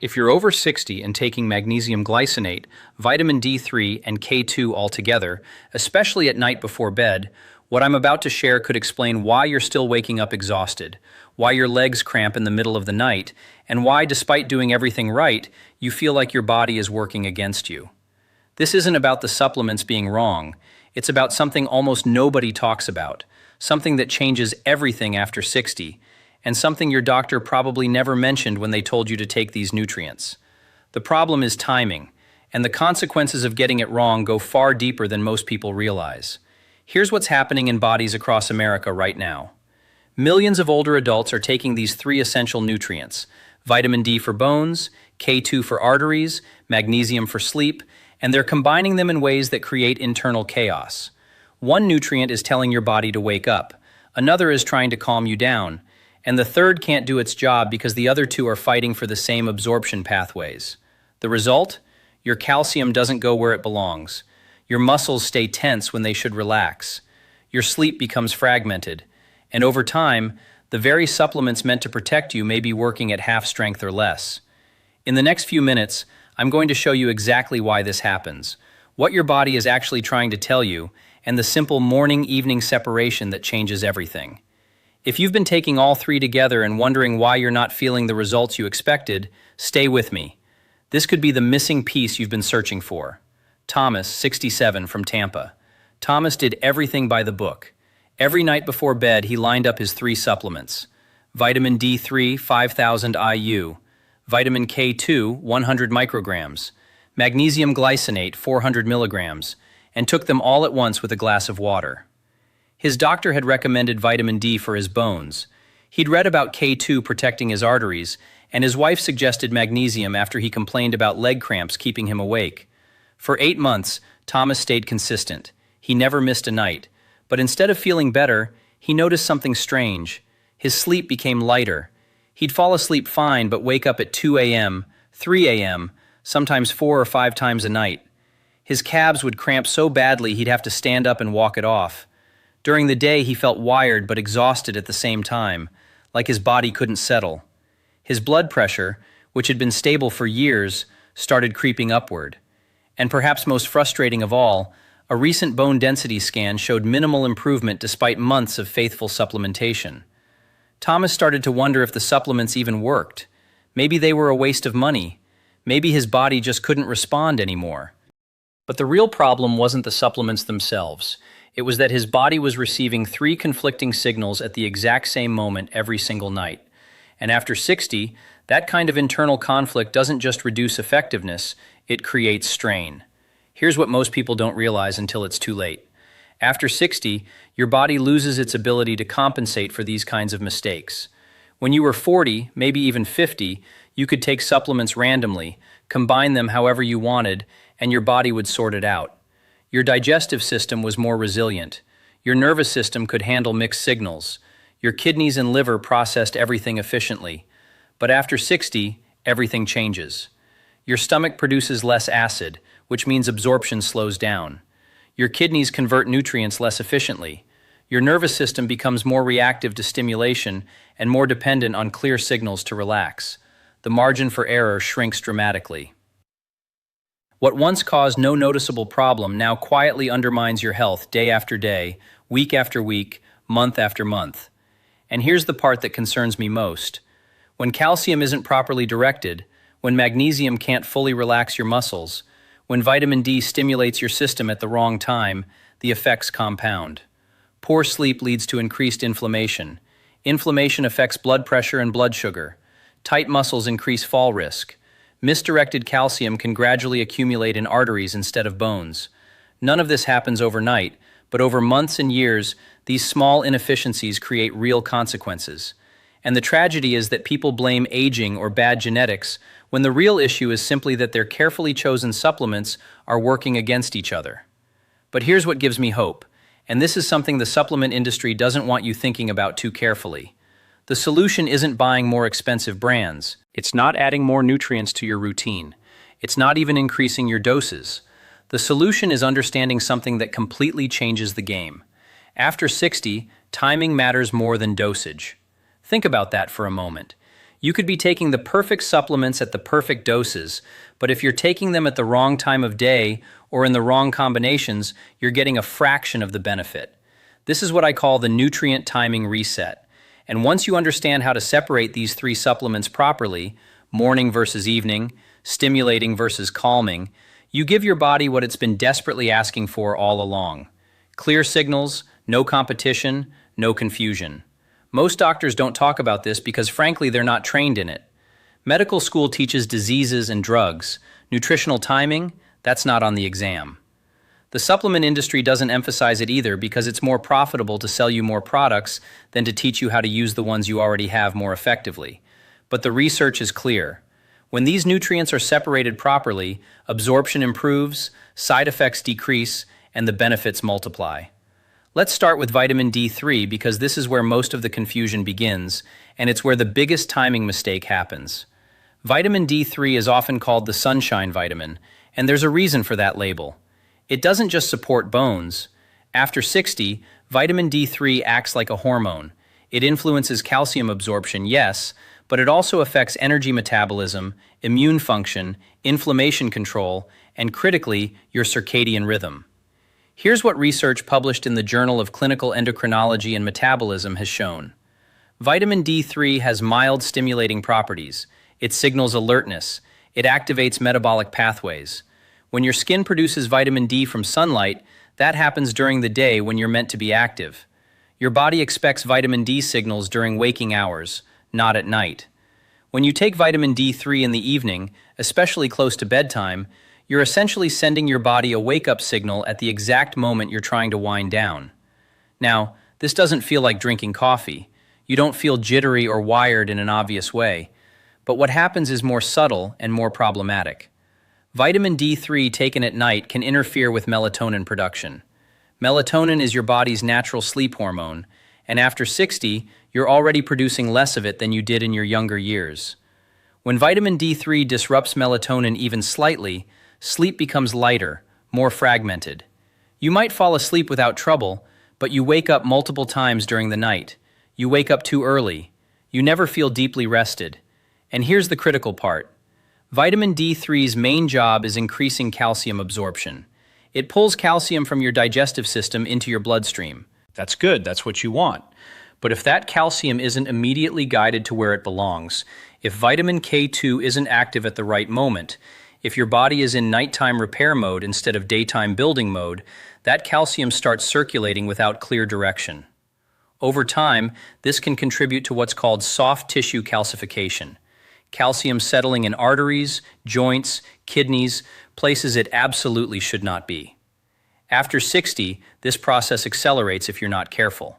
If you're over 60 and taking magnesium glycinate, vitamin D3, and K2 altogether, especially at night before bed, what I'm about to share could explain why you're still waking up exhausted, why your legs cramp in the middle of the night, and why, despite doing everything right, you feel like your body is working against you. This isn't about the supplements being wrong. It's about something almost nobody talks about, something that changes everything after 60, and something your doctor probably never mentioned when they told you to take these nutrients. The problem is timing, and the consequences of getting it wrong go far deeper than most people realize. Here's what's happening in bodies across America right now. Millions of older adults are taking these three essential nutrients: vitamin D for bones, K2 for arteries, magnesium for sleep, and they're combining them in ways that create internal chaos. One nutrient is telling your body to wake up, another is trying to calm you down, and the third can't do its job because the other two are fighting for the same absorption pathways. The result? Your calcium doesn't go where it belongs. Your muscles stay tense when they should relax. Your sleep becomes fragmented. And over time, the very supplements meant to protect you may be working at half strength or less. In the next few minutes, I'm going to show you exactly why this happens, what your body is actually trying to tell you, and the simple morning-evening separation that changes everything. If you've been taking all three together and wondering why you're not feeling the results you expected, stay with me. This could be the missing piece you've been searching for. Thomas, 67, from Tampa. Thomas did everything by the book. Every night before bed, he lined up his three supplements: vitamin D3, 5,000 IU, vitamin K2, 100 micrograms, magnesium glycinate, 400 milligrams, and took them all at once with a glass of water. His doctor had recommended vitamin D for his bones. He'd read about K2 protecting his arteries, and his wife suggested magnesium after he complained about leg cramps keeping him awake. For 8 months, Thomas stayed consistent. He never missed a night. But instead of feeling better, he noticed something strange. His sleep became lighter. He'd fall asleep fine but wake up at 2 a.m., 3 a.m., sometimes 4 or 5 times a night. His calves would cramp so badly he'd have to stand up and walk it off. During the day, he felt wired but exhausted at the same time, like his body couldn't settle. His blood pressure, which had been stable for years, started creeping upward. And perhaps most frustrating of all, a recent bone density scan showed minimal improvement despite months of faithful supplementation. Thomas started to wonder if the supplements even worked. Maybe they were a waste of money. Maybe his body just couldn't respond anymore. But the real problem wasn't the supplements themselves. It was that his body was receiving 3 conflicting signals at the exact same moment every single night. And after 60, that kind of internal conflict doesn't just reduce effectiveness, it creates strain. Here's what most people don't realize until it's too late. After 60, your body loses its ability to compensate for these kinds of mistakes. When you were 40, maybe even 50, you could take supplements randomly, combine them however you wanted, and your body would sort it out. Your digestive system was more resilient. Your nervous system could handle mixed signals. Your kidneys and liver processed everything efficiently. But after 60, everything changes. Your stomach produces less acid, which means absorption slows down. Your kidneys convert nutrients less efficiently. Your nervous system becomes more reactive to stimulation and more dependent on clear signals to relax. The margin for error shrinks dramatically. What once caused no noticeable problem now quietly undermines your health day after day, week after week, month after month. And here's the part that concerns me most. When calcium isn't properly directed, when magnesium can't fully relax your muscles, when vitamin D stimulates your system at the wrong time, the effects compound. Poor sleep leads to increased inflammation. Inflammation affects blood pressure and blood sugar. Tight muscles increase fall risk. Misdirected calcium can gradually accumulate in arteries instead of bones. None of this happens overnight, but over months and years, these small inefficiencies create real consequences. And the tragedy is that people blame aging or bad genetics when the real issue is simply that their carefully chosen supplements are working against each other. But here's what gives me hope, and this is something the supplement industry doesn't want you thinking about too carefully. The solution isn't buying more expensive brands. It's not adding more nutrients to your routine. It's not even increasing your doses. The solution is understanding something that completely changes the game. After 60, timing matters more than dosage. Think about that for a moment. You could be taking the perfect supplements at the perfect doses, but if you're taking them at the wrong time of day or in the wrong combinations, you're getting a fraction of the benefit. This is what I call the nutrient timing reset. And once you understand how to separate these three supplements properly, morning versus evening, stimulating versus calming, you give your body what it's been desperately asking for all along. Clear signals, no competition, no confusion. Most doctors don't talk about this because frankly they're not trained in it. Medical school teaches diseases and drugs. Nutritional timing, that's not on the exam. The supplement industry doesn't emphasize it either because it's more profitable to sell you more products than to teach you how to use the ones you already have more effectively. But the research is clear. When these nutrients are separated properly, absorption improves, side effects decrease, and the benefits multiply. Let's start with vitamin D3 because this is where most of the confusion begins, and it's where the biggest timing mistake happens. Vitamin D3 is often called the sunshine vitamin, and there's a reason for that label. It doesn't just support bones. After 60, vitamin D3 acts like a hormone. It influences calcium absorption, yes, but it also affects energy metabolism, immune function, inflammation control, and critically, your circadian rhythm. Here's what research published in the Journal of Clinical Endocrinology and Metabolism has shown. Vitamin D3 has mild stimulating properties. It signals alertness. It activates metabolic pathways. When your skin produces vitamin D from sunlight, that happens during the day when you're meant to be active. Your body expects vitamin D signals during waking hours, not at night. When you take vitamin D3 in the evening, especially close to bedtime, you're essentially sending your body a wake-up signal at the exact moment you're trying to wind down. Now, this doesn't feel like drinking coffee. You don't feel jittery or wired in an obvious way. But what happens is more subtle and more problematic. Vitamin D3 taken at night can interfere with melatonin production. Melatonin is your body's natural sleep hormone, and after 60, you're already producing less of it than you did in your younger years. When vitamin D3 disrupts melatonin even slightly, sleep becomes lighter, more fragmented. You might fall asleep without trouble, but you wake up multiple times during the night. You wake up too early. You never feel deeply rested. And here's the critical part. Vitamin D3's main job is increasing calcium absorption. It pulls calcium from your digestive system into your bloodstream. That's good, that's what you want. But if that calcium isn't immediately guided to where it belongs, if vitamin K2 isn't active at the right moment, if your body is in nighttime repair mode instead of daytime building mode, that calcium starts circulating without clear direction. Over time, this can contribute to what's called soft tissue calcification. Calcium settling in arteries, joints, kidneys, places it absolutely should not be. After 60, this process accelerates if you're not careful.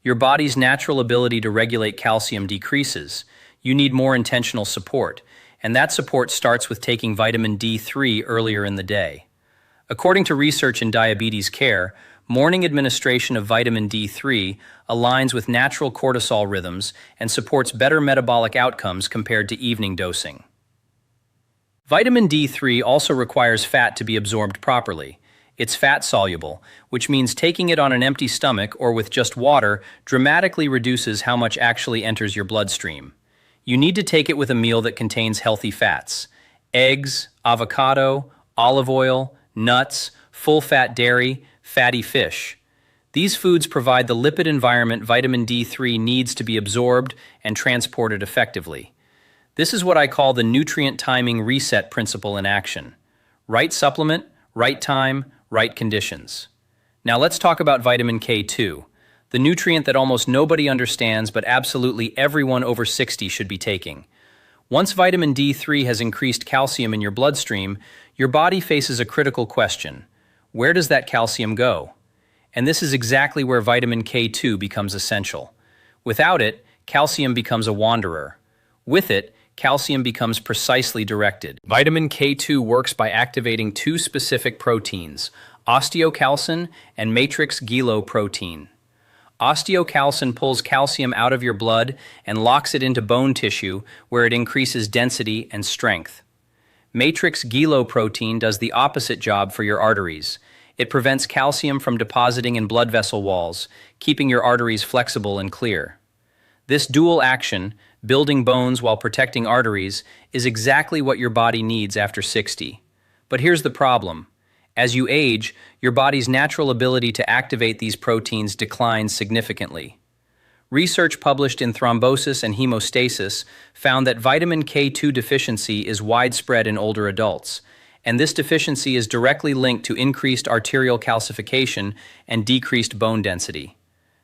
Your body's natural ability to regulate calcium decreases. You need more intentional support, and that support starts with taking vitamin D3 earlier in the day. According to research in diabetes care, morning administration of vitamin D3 aligns with natural cortisol rhythms and supports better metabolic outcomes compared to evening dosing. Vitamin D3 also requires fat to be absorbed properly. It's fat-soluble, which means taking it on an empty stomach or with just water dramatically reduces how much actually enters your bloodstream. You need to take it with a meal that contains healthy fats. Eggs, avocado, olive oil, nuts, full-fat dairy, fatty fish. These foods provide the lipid environment vitamin D3 needs to be absorbed and transported effectively. This is what I call the nutrient timing reset principle in action. Right supplement, right time, right conditions. Now let's talk about vitamin K2, the nutrient that almost nobody understands but absolutely everyone over 60 should be taking. Once vitamin D3 has increased calcium in your bloodstream, your body faces a critical question. Where does that calcium go? And this is exactly where vitamin K2 becomes essential. Without it, calcium becomes a wanderer. With it, calcium becomes precisely directed. Vitamin K2 works by activating two specific proteins, osteocalcin and matrix protein. Osteocalcin pulls calcium out of your blood and locks it into bone tissue where it increases density and strength. Matrix protein does the opposite job for your arteries. It prevents calcium from depositing in blood vessel walls, keeping your arteries flexible and clear. This dual action, building bones while protecting arteries, is exactly what your body needs after 60. But here's the problem. As you age, your body's natural ability to activate these proteins declines significantly. Research published in Thrombosis and Hemostasis found that vitamin K2 deficiency is widespread in older adults, and this deficiency is directly linked to increased arterial calcification and decreased bone density.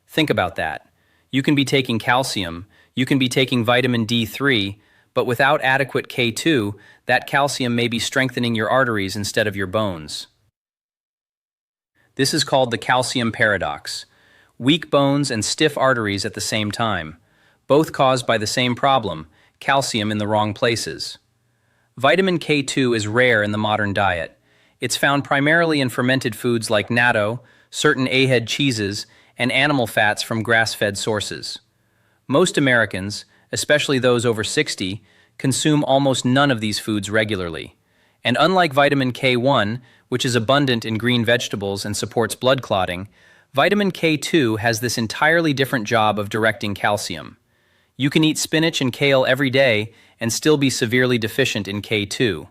Think about that. You can be taking calcium, you can be taking vitamin D3, but without adequate K2, that calcium may be strengthening your arteries instead of your bones. This is called the calcium paradox. Weak bones and stiff arteries at the same time, both caused by the same problem, calcium in the wrong places. Vitamin K2 is rare in the modern diet. It's found primarily in fermented foods like natto, certain A-head cheeses, and animal fats from grass-fed sources. Most Americans, especially those over 60, consume almost none of these foods regularly. And unlike vitamin K1, which is abundant in green vegetables and supports blood clotting, vitamin K2 has this entirely different job of directing calcium. You can eat spinach and kale every day and still be severely deficient in K2.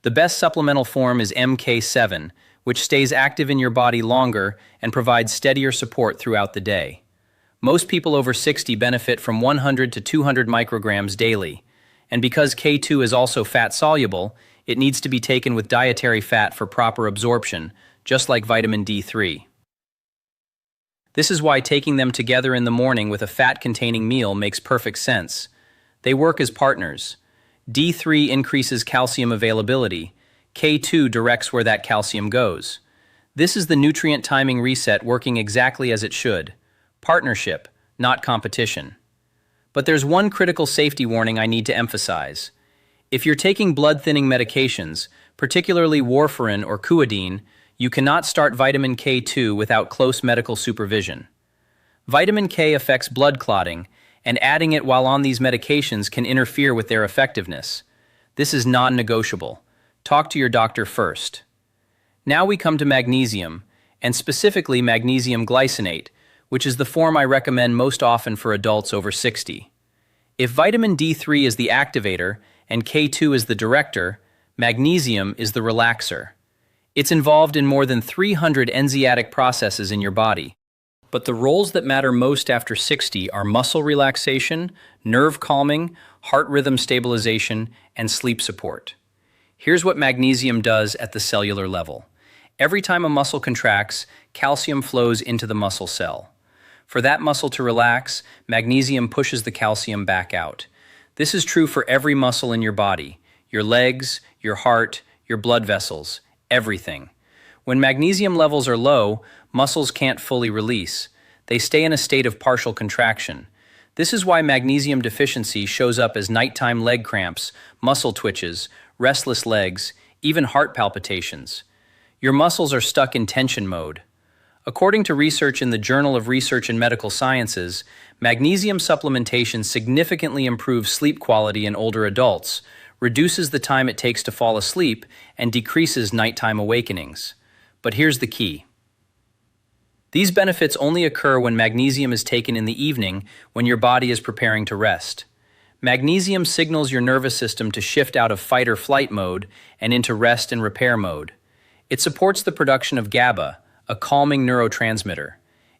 The best supplemental form is MK7, which stays active in your body longer and provides steadier support throughout the day. Most people over 60 benefit from 100 to 200 micrograms daily, and because K2 is also fat-soluble, it needs to be taken with dietary fat for proper absorption, just like vitamin D3. This is why taking them together in the morning with a fat-containing meal makes perfect sense. They work as partners. D3 increases calcium availability. K2 directs where that calcium goes. This is the nutrient timing reset working exactly as it should. Partnership, not competition. But there's one critical safety warning I need to emphasize. If you're taking blood-thinning medications, particularly warfarin or coumadin, you cannot start vitamin K2 without close medical supervision. Vitamin K affects blood clotting, and adding it while on these medications can interfere with their effectiveness. This is non-negotiable. Talk to your doctor first. Now we come to magnesium, and specifically magnesium glycinate, which is the form I recommend most often for adults over 60. If vitamin D3 is the activator and K2 is the director, magnesium is the relaxer. It's involved in more than 300 enzymatic processes in your body. But the roles that matter most after 60 are muscle relaxation, nerve calming, heart rhythm stabilization, and sleep support. Here's what magnesium does at the cellular level. Every time a muscle contracts, calcium flows into the muscle cell. For that muscle to relax, magnesium pushes the calcium back out. This is true for every muscle in your body, your legs, your heart, your blood vessels, everything. When magnesium levels are low, muscles can't fully release. They stay in a state of partial contraction. This is why magnesium deficiency shows up as nighttime leg cramps, muscle twitches, restless legs, even heart palpitations. Your muscles are stuck in tension mode. According to research in the Journal of Research in Medical Sciences, magnesium supplementation significantly improves sleep quality in older adults, reduces the time it takes to fall asleep, and decreases nighttime awakenings. But here's the key. These benefits only occur when magnesium is taken in the evening when your body is preparing to rest. Magnesium signals your nervous system to shift out of fight or flight mode and into rest and repair mode. It supports the production of GABA, a calming neurotransmitter.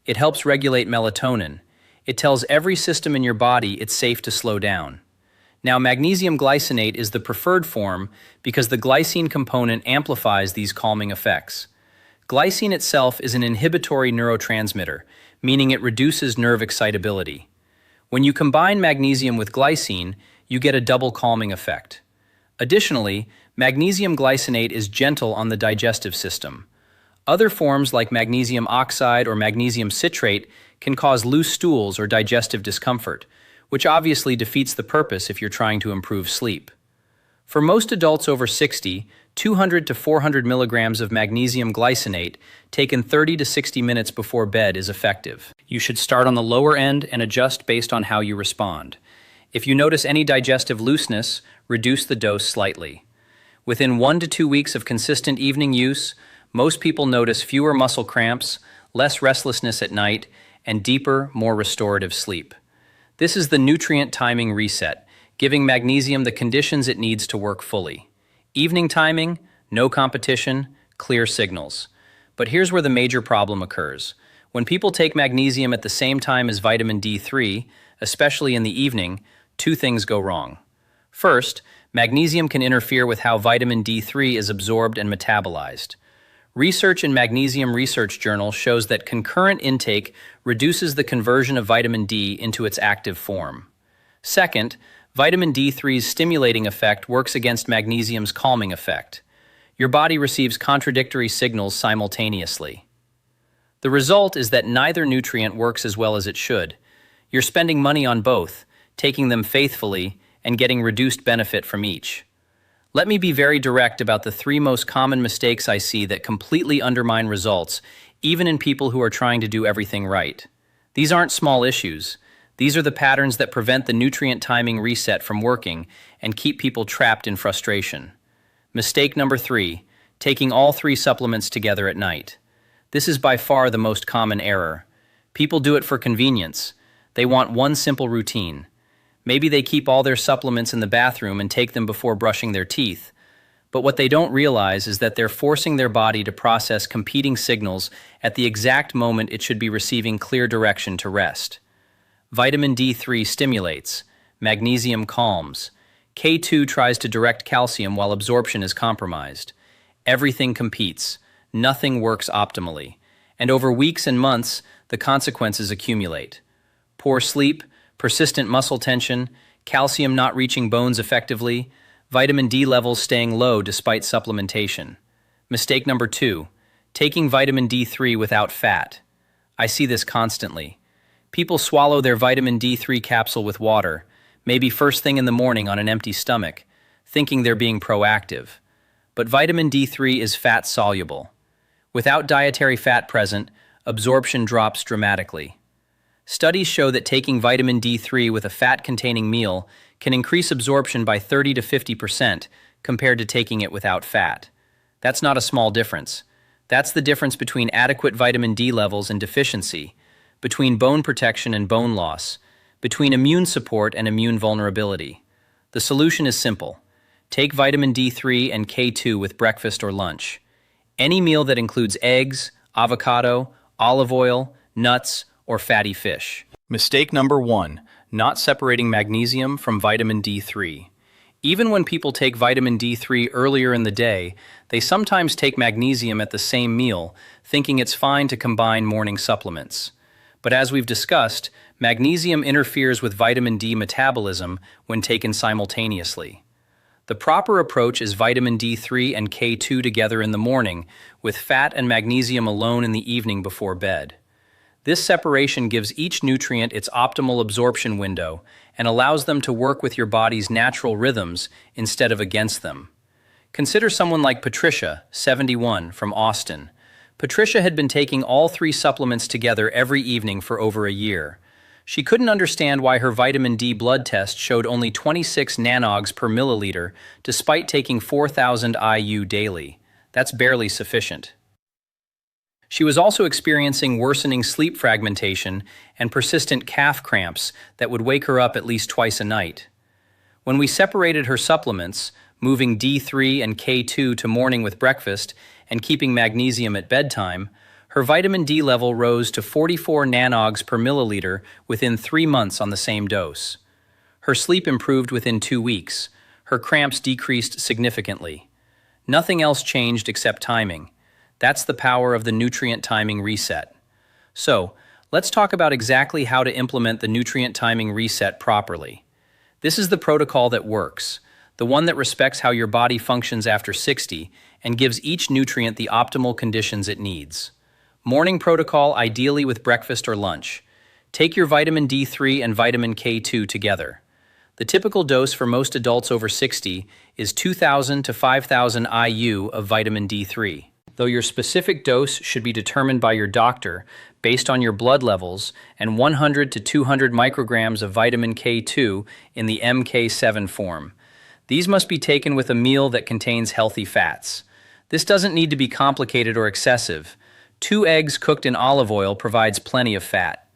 It helps regulate melatonin. It tells every system in your body it's safe to slow down. Now, magnesium glycinate is the preferred form because the glycine component amplifies these calming effects. Glycine itself is an inhibitory neurotransmitter, meaning it reduces nerve excitability. When you combine magnesium with glycine, you get a double calming effect. Additionally, magnesium glycinate is gentle on the digestive system. Other forms like magnesium oxide or magnesium citrate can cause loose stools or digestive discomfort, which obviously defeats the purpose if you're trying to improve sleep. For most adults over 60, 200 to 400 milligrams of magnesium glycinate taken 30 to 60 minutes before bed is effective. You should start on the lower end and adjust based on how you respond. If you notice any digestive looseness, reduce the dose slightly. Within 1 to 2 weeks of consistent evening use, most people notice fewer muscle cramps, less restlessness at night, and deeper, more restorative sleep. This is the nutrient timing reset, giving magnesium the conditions it needs to work fully. Evening timing, no competition, clear signals. But here's where the major problem occurs. When people take magnesium at the same time as vitamin D3, especially in the evening, two things go wrong. First, magnesium can interfere with how vitamin D3 is absorbed and metabolized. Research in Magnesium Research Journal shows that concurrent intake reduces the conversion of vitamin D into its active form. Second, vitamin D3's stimulating effect works against magnesium's calming effect. Your body receives contradictory signals simultaneously. The result is that neither nutrient works as well as it should. You're spending money on both, taking them faithfully, and getting reduced benefit from each. Let me be very direct about the three most common mistakes I see that completely undermine results, even in people who are trying to do everything right. These aren't small issues. These are the patterns that prevent the nutrient timing reset from working and keep people trapped in frustration. Mistake number 3, taking all 3 supplements together at night. This is by far the most common error. People do it for convenience. They want one simple routine. Maybe they keep all their supplements in the bathroom and take them before brushing their teeth. But what they don't realize is that they're forcing their body to process competing signals at the exact moment it should be receiving clear direction to rest. Vitamin D3 stimulates, magnesium calms, K2 tries to direct calcium while absorption is compromised. Everything competes, nothing works optimally, and over weeks and months, the consequences accumulate. Poor sleep, persistent muscle tension, calcium not reaching bones effectively, vitamin D levels staying low despite supplementation. Mistake number 2, taking vitamin D3 without fat. I see this constantly. People swallow their vitamin D3 capsule with water, maybe first thing in the morning on an empty stomach, thinking they're being proactive. But vitamin D3 is fat-soluble. Without dietary fat present, absorption drops dramatically. Studies show that taking vitamin D3 with a fat-containing meal can increase absorption by 30 to 50% compared to taking it without fat. That's not a small difference. That's the difference between adequate vitamin D levels and deficiency, between bone protection and bone loss, between immune support and immune vulnerability. The solution is simple. Take vitamin D3 and K2 with breakfast or lunch. Any meal that includes eggs, avocado, olive oil, nuts, or fatty fish. Mistake number 1, not separating magnesium from vitamin D3. Even when people take vitamin D3 earlier in the day, they sometimes take magnesium at the same meal, thinking it's fine to combine morning supplements. But as we've discussed, magnesium interferes with vitamin D metabolism when taken simultaneously. The proper approach is vitamin D3 and K2 together in the morning, with fat and magnesium alone in the evening before bed. This separation gives each nutrient its optimal absorption window and allows them to work with your body's natural rhythms instead of against them. Consider someone like Patricia, 71, from Austin. Patricia had been taking all 3 supplements together every evening for over a year. She couldn't understand why her vitamin D blood test showed only 26 nanogs per milliliter despite taking 4,000 IU daily. That's barely sufficient. She was also experiencing worsening sleep fragmentation and persistent calf cramps that would wake her up at least twice a night. When we separated her supplements, moving D3 and K2 to morning with breakfast and keeping magnesium at bedtime, her vitamin D level rose to 44 nanogs per milliliter within 3 months on the same dose. Her sleep improved within 2 weeks. Her cramps decreased significantly. Nothing else changed except timing. That's the power of the nutrient timing reset. So, let's talk about exactly how to implement the nutrient timing reset properly. This is the protocol that works, the one that respects how your body functions after 60 and gives each nutrient the optimal conditions it needs. Morning protocol, ideally with breakfast or lunch. Take your vitamin D3 and vitamin K2 together. The typical dose for most adults over 60 is 2,000 to 5,000 IU of vitamin D3. Though your specific dose should be determined by your doctor based on your blood levels and 100 to 200 micrograms of vitamin K2 in the MK7 form. These must be taken with a meal that contains healthy fats. This doesn't need to be complicated or excessive. 2 eggs cooked in olive oil provides plenty of fat.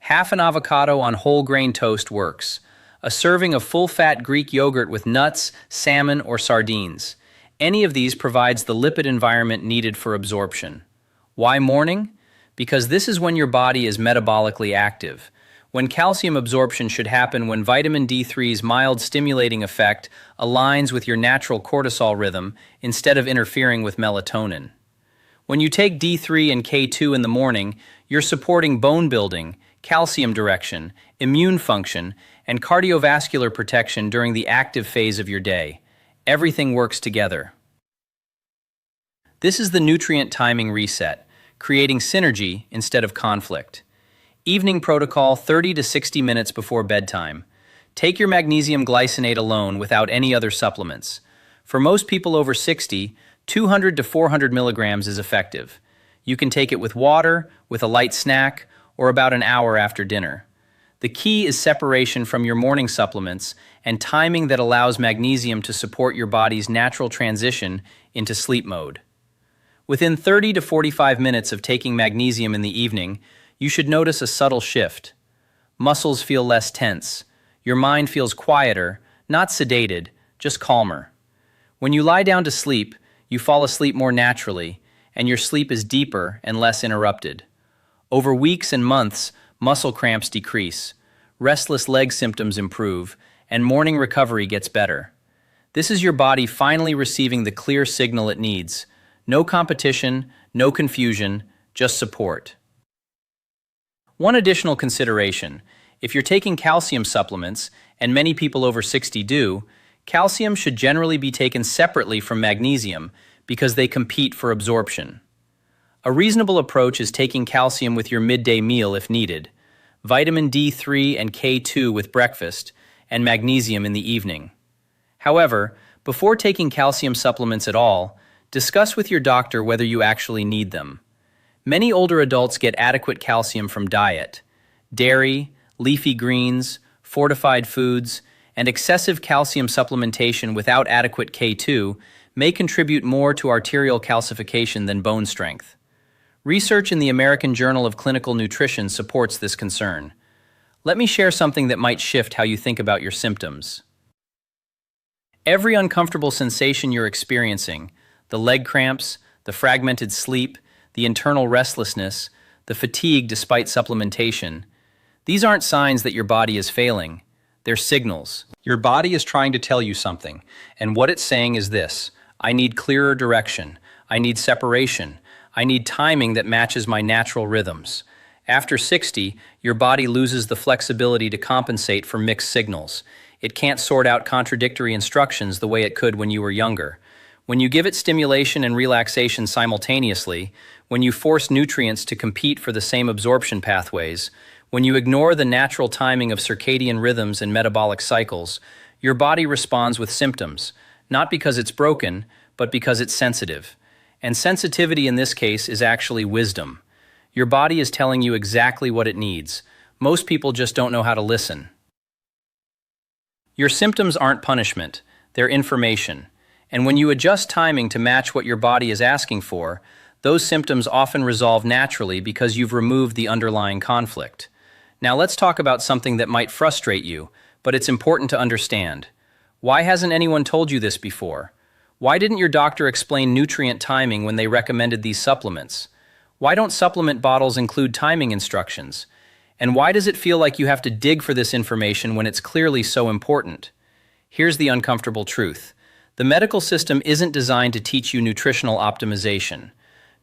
Half an avocado on whole grain toast works. A serving of full-fat Greek yogurt with nuts, salmon, or sardines. Any of these provides the lipid environment needed for absorption. Why morning? Because this is when your body is metabolically active. When calcium absorption should happen when vitamin D3's mild stimulating effect aligns with your natural cortisol rhythm instead of interfering with melatonin. When you take D3 and K2 in the morning, you're supporting bone building, calcium direction, immune function, and cardiovascular protection during the active phase of your day. Everything works together. This is the nutrient timing reset, creating synergy instead of conflict. Evening protocol 30 to 60 minutes before bedtime. Take your magnesium glycinate alone without any other supplements. For most people over 60, 200 to 400 milligrams is effective. You can take it with water, with a light snack, or about an hour after dinner. The key is separation from your morning supplements and timing that allows magnesium to support your body's natural transition into sleep mode. Within 30 to 45 minutes of taking magnesium in the evening, you should notice a subtle shift. Muscles feel less tense. Your mind feels quieter, not sedated, just calmer. When you lie down to sleep, you fall asleep more naturally, and your sleep is deeper and less interrupted. Over weeks and months, muscle cramps decrease, restless leg symptoms improve, and morning recovery gets better. This is your body finally receiving the clear signal it needs. No competition, no confusion, just support. One additional consideration: if you're taking calcium supplements, and many people over 60 do, calcium should generally be taken separately from magnesium because they compete for absorption. A reasonable approach is taking calcium with your midday meal if needed, vitamin D3 and K2 with breakfast, and magnesium in the evening. However, before taking calcium supplements at all, discuss with your doctor whether you actually need them. Many older adults get adequate calcium from diet. Dairy, leafy greens, fortified foods, and excessive calcium supplementation without adequate K2 may contribute more to arterial calcification than bone strength. Research in the American Journal of Clinical Nutrition supports this concern. Let me share something that might shift how you think about your symptoms. Every uncomfortable sensation you're experiencing, the leg cramps, the fragmented sleep, the internal restlessness, the fatigue despite supplementation, these aren't signs that your body is failing. They're signals. Your body is trying to tell you something, and what it's saying is this: I need clearer direction. I need separation. I need timing that matches my natural rhythms. After 60, your body loses the flexibility to compensate for mixed signals. It can't sort out contradictory instructions the way it could when you were younger. When you give it stimulation and relaxation simultaneously, when you force nutrients to compete for the same absorption pathways, when you ignore the natural timing of circadian rhythms and metabolic cycles, your body responds with symptoms, not because it's broken, but because it's sensitive. And sensitivity in this case is actually wisdom. Your body is telling you exactly what it needs. Most people just don't know how to listen. Your symptoms aren't punishment, they're information. And when you adjust timing to match what your body is asking for, those symptoms often resolve naturally because you've removed the underlying conflict. Now let's talk about something that might frustrate you, but it's important to understand. Why hasn't anyone told you this before? Why didn't your doctor explain nutrient timing when they recommended these supplements? Why don't supplement bottles include timing instructions? And why does it feel like you have to dig for this information when it's clearly so important? Here's the uncomfortable truth. The medical system isn't designed to teach you nutritional optimization.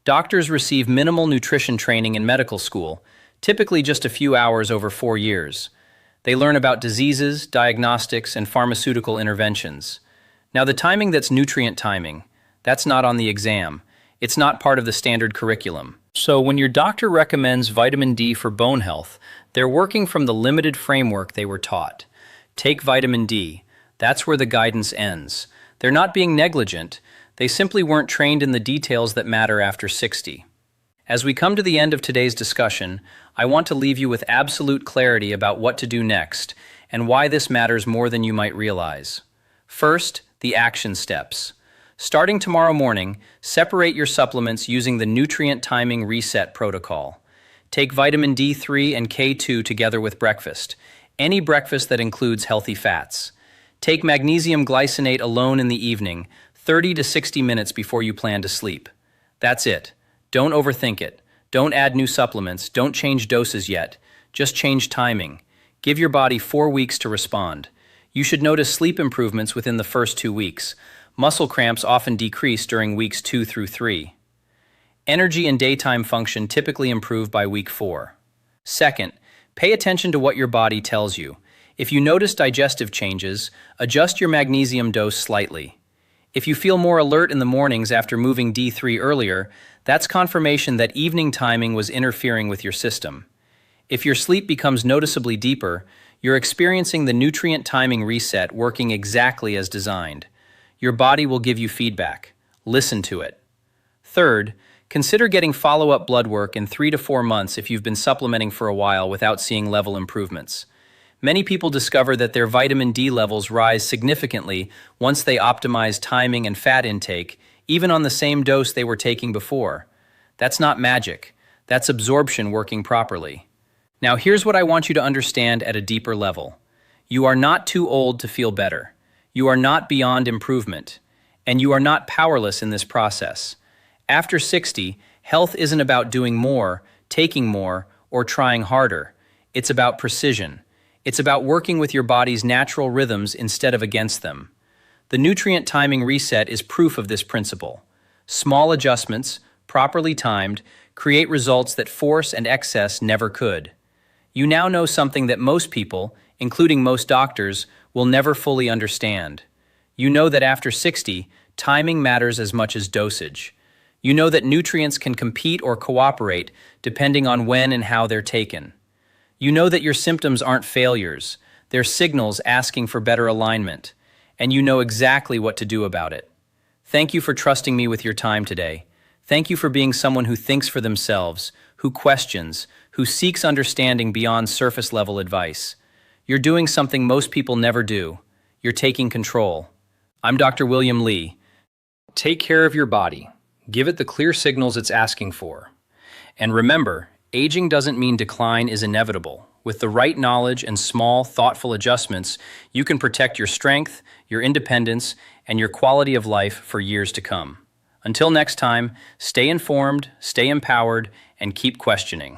Doctors receive minimal nutrition training in medical school, typically just a few hours over 4 years. They learn about diseases, diagnostics, and pharmaceutical interventions. Now, the timing that's nutrient timing, that's not on the exam. It's not part of the standard curriculum. So when your doctor recommends vitamin D for bone health, they're working from the limited framework they were taught. Take vitamin D. That's where the guidance ends. They're not being negligent. They simply weren't trained in the details that matter after 60. As we come to the end of today's discussion, I want to leave you with absolute clarity about what to do next and why this matters more than you might realize. First, the action steps. Starting tomorrow morning, separate your supplements using the nutrient timing reset protocol. Take vitamin D3 and K2 together with breakfast. Any breakfast that includes healthy fats. Take magnesium glycinate alone in the evening, 30 to 60 minutes before you plan to sleep. That's it. Don't overthink it. Don't add new supplements. Don't change doses yet. Just change timing. Give your body 4 weeks to respond. You should notice sleep improvements within the first 2 weeks. Muscle cramps often decrease during weeks 2 through 3. Energy and daytime function typically improve by week 4. Second, pay attention to what your body tells you. If you notice digestive changes, adjust your magnesium dose slightly. If you feel more alert in the mornings after moving D3 earlier, that's confirmation that evening timing was interfering with your system. If your sleep becomes noticeably deeper, you're experiencing the nutrient timing reset working exactly as designed. Your body will give you feedback. Listen to it. Third, consider getting follow-up blood work in 3 to 4 months if you've been supplementing for a while without seeing level improvements. Many people discover that their vitamin D levels rise significantly once they optimize timing and fat intake, even on the same dose they were taking before. That's not magic. That's absorption working properly. Now here's what I want you to understand at a deeper level. You are not too old to feel better. You are not beyond improvement. And you are not powerless in this process. After 60, health isn't about doing more, taking more, or trying harder. It's about precision. It's about working with your body's natural rhythms instead of against them. The nutrient timing reset is proof of this principle. Small adjustments, properly timed, create results that force and excess never could. You now know something that most people, including most doctors, will never fully understand. You know that after 60, timing matters as much as dosage. You know that nutrients can compete or cooperate depending on when and how they're taken. You know that your symptoms aren't failures, they're signals asking for better alignment, and you know exactly what to do about it. Thank you for trusting me with your time today. Thank you for being someone who thinks for themselves, who questions, who seeks understanding beyond surface-level advice. You're doing something most people never do. You're taking control. I'm Dr. William Lee. Take care of your body. Give it the clear signals it's asking for. And remember, aging doesn't mean decline is inevitable. With the right knowledge and small, thoughtful adjustments, you can protect your strength, your independence, and your quality of life for years to come. Until next time, stay informed, stay empowered, and keep questioning.